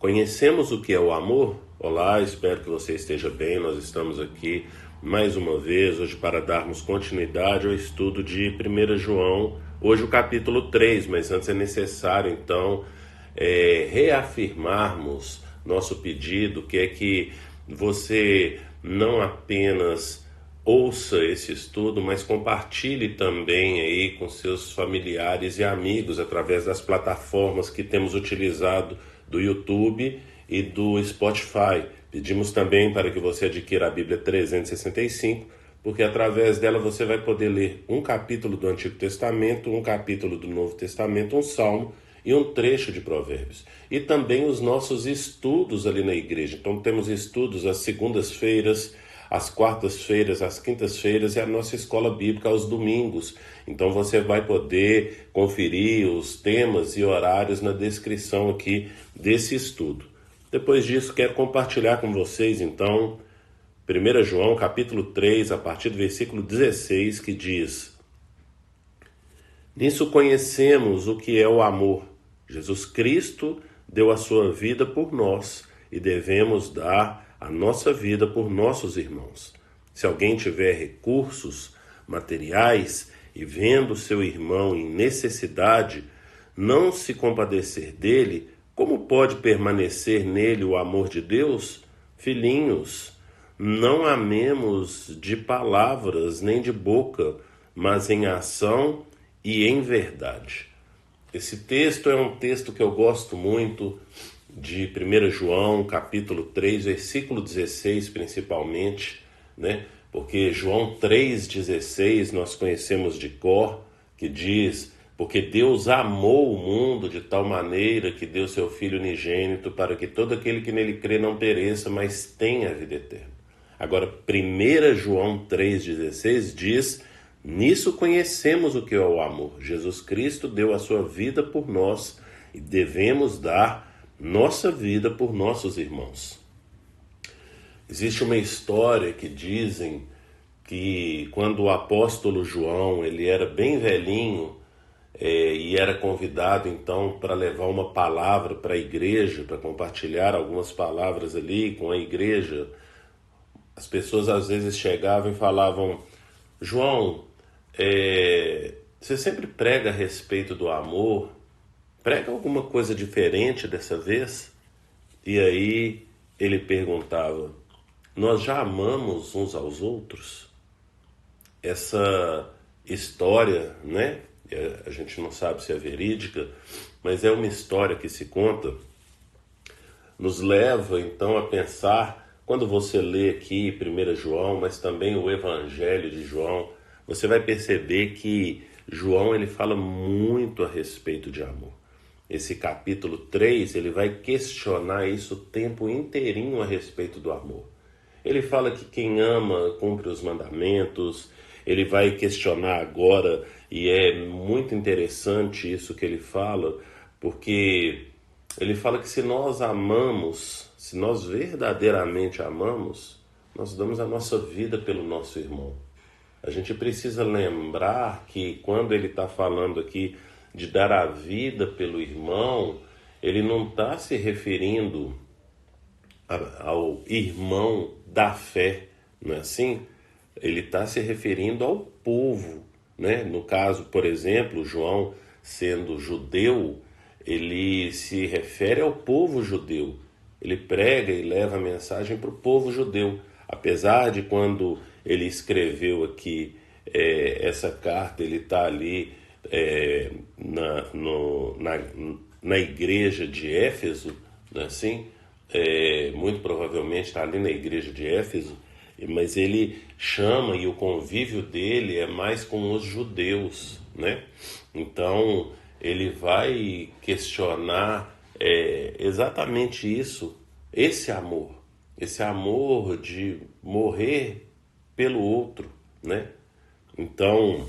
Conhecemos o que é o amor? Olá, espero que você esteja bem. Nós estamos aqui mais uma vez hoje para darmos continuidade ao estudo de 1 João, hoje o capítulo 3, mas antes é necessário então reafirmarmos nosso pedido, que é que você não apenas ouça esse estudo, mas compartilhe também aí com seus familiares e amigos através das plataformas que temos utilizado do YouTube e do Spotify. Pedimos também para que você adquira a Bíblia 365, porque através dela você vai poder ler um capítulo do Antigo Testamento, um capítulo do Novo Testamento, um salmo e um trecho de Provérbios. E também os nossos estudos ali na igreja. Então temos estudos às segundas-feiras, às quartas-feiras, às quintas-feiras e a nossa escola bíblica aos domingos. Então você vai poder conferir os temas e horários na descrição aqui desse estudo. Depois disso, quero compartilhar com vocês, então, 1 João, capítulo 3, a partir do versículo 16, que diz: Nisso conhecemos o que é o amor. Jesus Cristo deu a sua vida por nós e devemos dar a nossa vida por nossos irmãos. Se alguém tiver recursos materiais e vendo seu irmão em necessidade, não se compadecer dele, como pode permanecer nele o amor de Deus? Filhinhos, não amemos de palavras nem de boca, mas em ação e em verdade. Esse texto é um texto que eu gosto muito, de 1 João, capítulo 3, versículo 16 principalmente, né? Porque João 3,16 nós conhecemos de cor, que diz: porque Deus amou o mundo de tal maneira que deu seu Filho unigênito para que todo aquele que nele crê não pereça, mas tenha a vida eterna. Agora, 1 João 3,16 diz: nisso conhecemos o que é o amor. Jesus Cristo deu a sua vida por nós e devemos dar nossa vida por nossos irmãos. Existe uma história que dizem que quando o apóstolo João ele era bem velhinho e era convidado então para levar uma palavra para a igreja, para compartilhar algumas palavras ali com a igreja, as pessoas às vezes chegavam e falavam: João, você sempre prega a respeito do amor, prega alguma coisa diferente dessa vez? E aí ele perguntava: nós já amamos uns aos outros? Essa história, né? A gente não sabe se é verídica, mas é uma história que se conta, nos leva então a pensar, quando você lê aqui 1 João, mas também o Evangelho de João, você vai perceber que João ele fala muito a respeito de amor. Esse capítulo 3, ele vai questionar isso o tempo inteirinho a respeito do amor. Ele fala que quem ama cumpre os mandamentos, ele vai questionar agora, e é muito interessante isso que ele fala, porque ele fala que se nós amamos, se nós verdadeiramente amamos, nós damos a nossa vida pelo nosso irmão. A gente precisa lembrar que quando ele está falando aqui de dar a vida pelo irmão, ele não está se referindo ao irmão da fé, não é assim? Ele está se referindo ao povo, né? No caso, por exemplo, João sendo judeu, ele se refere ao povo judeu. Ele prega e leva a mensagem para o povo judeu. Apesar de quando ele escreveu aqui essa carta, ele está ali na igreja de Éfeso, não é assim? Muito provavelmente está ali na igreja de Éfeso, mas ele chama, e o convívio dele é mais com os judeus, né? Então ele vai questionar exatamente isso, esse amor de morrer pelo outro, né? Então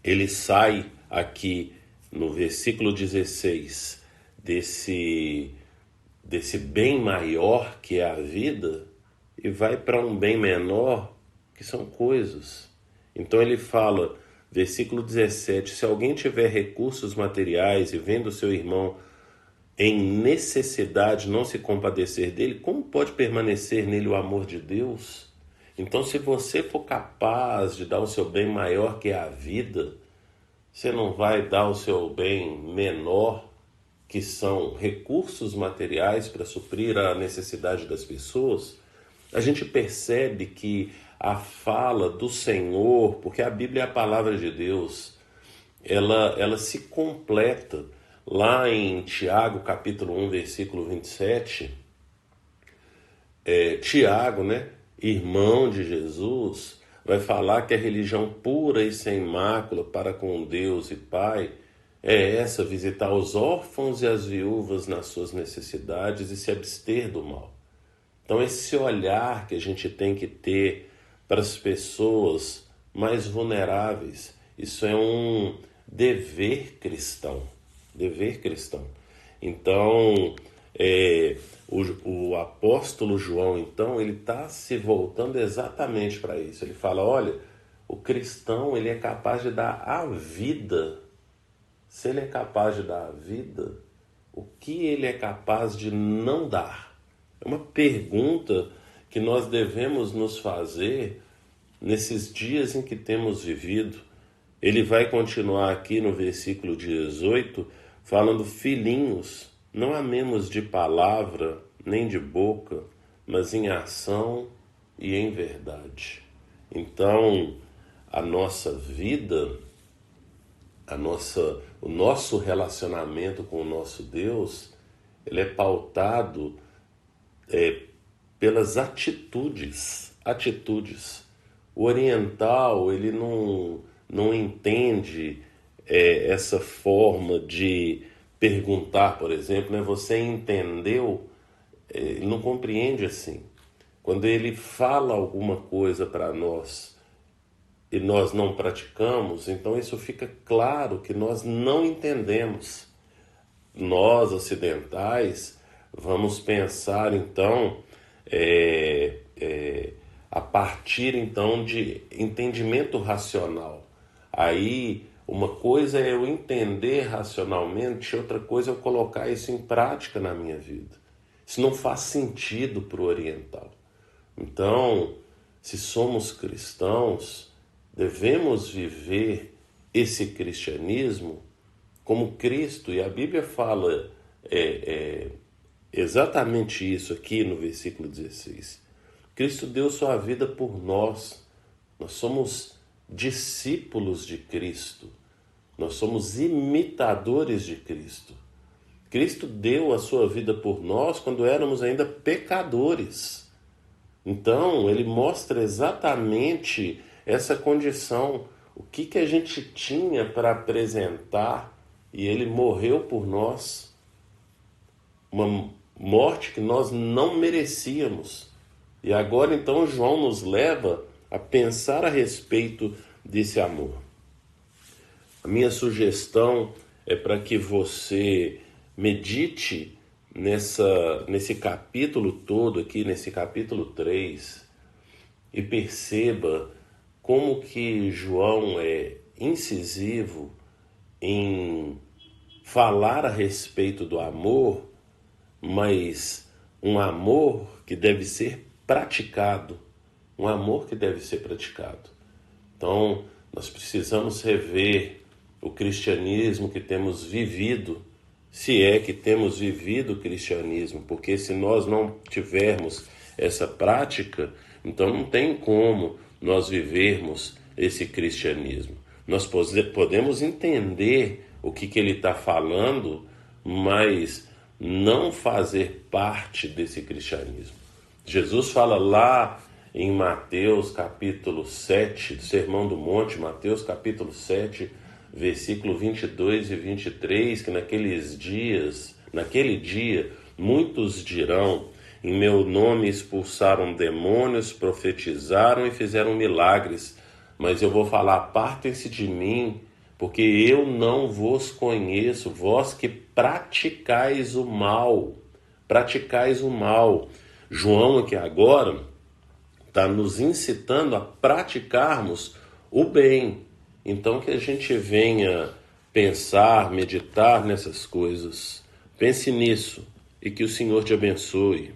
ele sai aqui no versículo 16 desse bem maior que é a vida e vai para um bem menor que são coisas. Então ele fala, versículo 17, se alguém tiver recursos materiais e vendo seu irmão em necessidade, não se compadecer dele, como pode permanecer nele o amor de Deus? Então, se você for capaz de dar o seu bem maior que é a vida, você não vai dar o seu bem menor, que são recursos materiais para suprir a necessidade das pessoas? A gente percebe que a fala do Senhor, porque a Bíblia é a palavra de Deus, ela se completa lá em Tiago, capítulo 1, versículo 27. Tiago, né, irmão de Jesus, vai falar que a religião pura e sem mácula para com Deus e Pai é essa: visitar os órfãos e as viúvas nas suas necessidades e se abster do mal. Então, esse olhar que a gente tem que ter para as pessoas mais vulneráveis, isso é um dever cristão. Dever cristão. Então, o apóstolo João, então, ele está se voltando exatamente para isso. Ele fala, olha, o cristão, ele é capaz de dar a vida. Se ele é capaz de dar a vida, o que ele é capaz de não dar? É uma pergunta que nós devemos nos fazer nesses dias em que temos vivido. Ele vai continuar aqui no versículo 18, falando: filhinhos, não amemos de palavra nem de boca, mas em ação e em verdade. Então, a nossa vida, o nosso relacionamento com o nosso Deus, ele é pautado pelas atitudes. O oriental, ele não entende essa forma de perguntar, por exemplo, né? Você entendeu? Ele não compreende assim. Quando ele fala alguma coisa para nós e nós não praticamos, então isso fica claro que nós não entendemos. Nós, ocidentais, vamos pensar então a partir então de entendimento racional. Aí uma coisa é eu entender racionalmente, outra coisa é eu colocar isso em prática na minha vida. Isso não faz sentido para o oriental. Então, se somos cristãos, devemos viver esse cristianismo como Cristo. E a Bíblia fala exatamente isso aqui no versículo 16. Cristo deu sua vida por nós. Nós somos discípulos de Cristo. Nós somos imitadores de Cristo. Cristo deu a sua vida por nós quando éramos ainda pecadores. Então, ele mostra exatamente essa condição. O que a gente tinha para apresentar, e ele morreu por nós. Uma morte que nós não merecíamos. E agora então João nos leva a pensar a respeito desse amor. A minha sugestão é para que você medite nesse capítulo todo aqui, nesse capítulo 3, e perceba como que João é incisivo em falar a respeito do amor, mas um amor que deve ser praticado. Um amor que deve ser praticado. Então, nós precisamos rever o cristianismo que temos vivido, se é que temos vivido o cristianismo, porque se nós não tivermos essa prática, então não tem como nós vivermos esse cristianismo. Nós podemos entender o que ele está falando, mas não fazer parte desse cristianismo. Jesus fala lá em Mateus capítulo 7, do Sermão do Monte, Mateus capítulo 7, versículo 22 e 23, que naquele dia, muitos dirão: em meu nome expulsaram demônios, profetizaram e fizeram milagres, mas eu vou falar: apartem-se de mim, porque eu não vos conheço, vós que praticais o mal. Praticais o mal. João aqui agora está nos incitando a praticarmos o bem. Então que a gente venha pensar, meditar nessas coisas, Pense nisso e que o Senhor te abençoe.